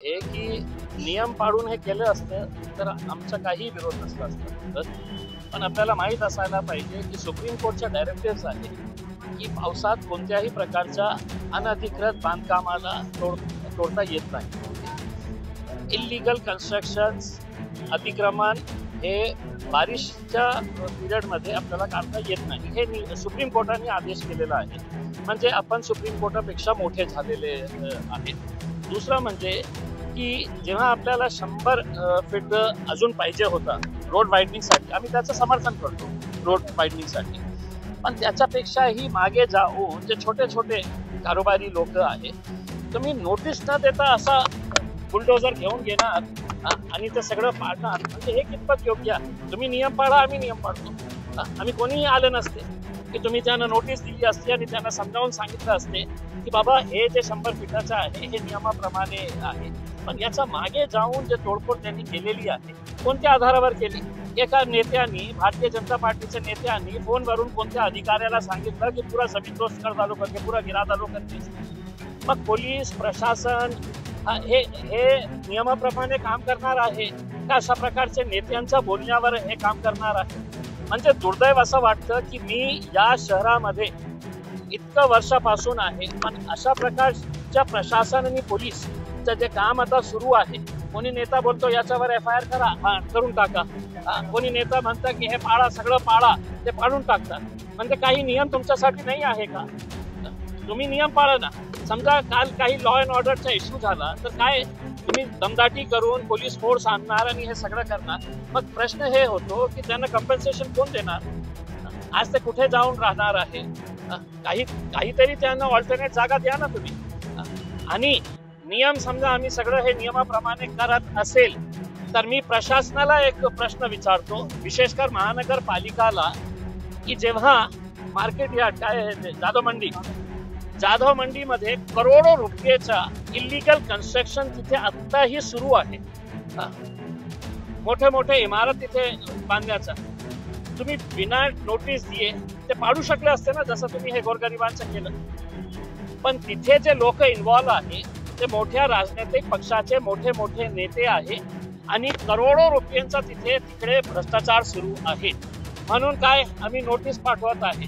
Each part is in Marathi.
हे की नियम पाळून हे केलं असतं तर आमचा काही विरोध नसला असता. पण आपल्याला माहीत असायला पाहिजे की सुप्रीम कोर्टच्या डायरेक्टिव्ह आहे की पावसात कोणत्याही प्रकारच्या अनधिकृत बांधकामाला तोडता येत नाही. इल्लीगल कन्स्ट्रक्शन्स, अतिक्रमण हे बारिशच्या पिरियडमध्ये आपल्याला काढता येत नाही. हे सुप्रीम कोर्टाने आदेश केलेला आहे. म्हणजे आपण सुप्रीम कोर्टापेक्षा मोठे झालेले आहेत. दुसरं म्हणजे की जेव्हा आपल्याला 100 फीट अजून पाहिजे होता रोड वायडनिंगसाठी, आम्ही त्याचं समर्थन करतो रोड वायडनिंगसाठी, पण त्याच्यापेक्षाही मागे जाऊन जे छोटे छोटे कारोबारी लोक आहेत, तुम्ही नोटीस न देता असा बुलडोजर घेऊन घेणार आणि ते सगळं पाडणार, म्हणजे हे कितपत योग्य आहे? तुम्ही नियम पाळा, आम्ही नियम पाळतो. आम्ही कोणीही आले नसते की तुम्ही त्यांना नोटीस दिली असते आणि त्यांना समजावून सांगितलं असते की बाबा हे जे 100 फीटाचं आहे हे नियमाप्रमाणे आहे. पण याचा मागे जाऊन जे तोडफोड त्यांनी केलेली आहे, कोणत्या आधारावर केली? एका नेत्यांनी, भारतीय जनता पार्टीच्या नेत्यांनी फोनवरून कोणत्या अधिकाऱ्याला सांगितलं की पुरा जमीन दोस्त कर डालो करके, पुरा गिरा डालो करके. मग पोलीस प्रशासन हे नियमाप्रमाणे काम करणार आहे का अशा प्रकारचे नेत्यांच्या बोलण्यावर हे काम करणार आहे? म्हणजे दुर्दैव असं वाटतं की मी या शहरामध्ये इतकं वर्षापासून आहे, पण अशा प्रकारच्या प्रशासन आणि पोलीसचं जे काम आता सुरू आहे, कोणी नेता बोलतो याच्यावर FIR करा, करून टाका. कोणी नेता म्हणतं की हे पाळा, सगळं पाळा, ते पाळून टाकतात. म्हणजे काही नियम तुमच्यासाठी नाही आहे का? तुम्ही नियम पाळा ना. समजा काल काही लॉ अँड ऑर्डरचा इश्यू झाला तर काय तुम्ही दमदाटी करून पोलीस फोर्स आणणार आणि हे सगळं करणार? मग प्रश्न हे होतो की त्यांना कम्पेन्सेशन कोण देणार? आज ते कुठे जाऊन राहणार आहे? काहीतरी त्यांना ऑल्टरनेट जागा द्या ना तुम्ही. आणि नियम समजा आम्ही सगळं हे नियमाप्रमाणे करत असेल तर मी प्रशासनाला एक प्रश्न विचारतो, विशेषकर महानगरपालिकाला, की जेव्हा मार्केट यार्ड काय जाधव मंडीमध्ये करोडो रुपयेचा इल्लीगल कन्स्ट्रक्शन तिथे आत्ताही सुरू आहे, मोठे मोठे इमारत तिथे बांधण्याचा, तुम्ही बिना नोटीस दिये ते पाडू शकले असते ना, जसं तुम्ही हे गोरगरिबांचं केलं. पण तिथे जे लोक इन्व्हॉल्व आहे ते मोठ्या राजनैतिक पक्षाचे मोठे मोठे नेते आहे आणि करोडो रुपयांचा तिकडे भ्रष्टाचार सुरू आहे. म्हणून काय आम्ही नोटीस पाठवत आहे.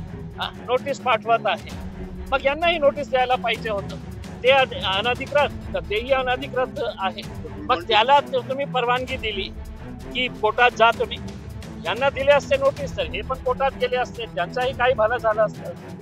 मग यांनाही नोटीस द्यायला पाहिजे होतं. ते अनधिकृत, तेही अनधिकृत आहे. मग त्याला तुम्ही परवानगी दिली की कोर्टात जा तुम्ही. यांना दिले असते नोटीस तर हे पण कोर्टात गेले असते, त्यांचाही काही भलं झालं असतं.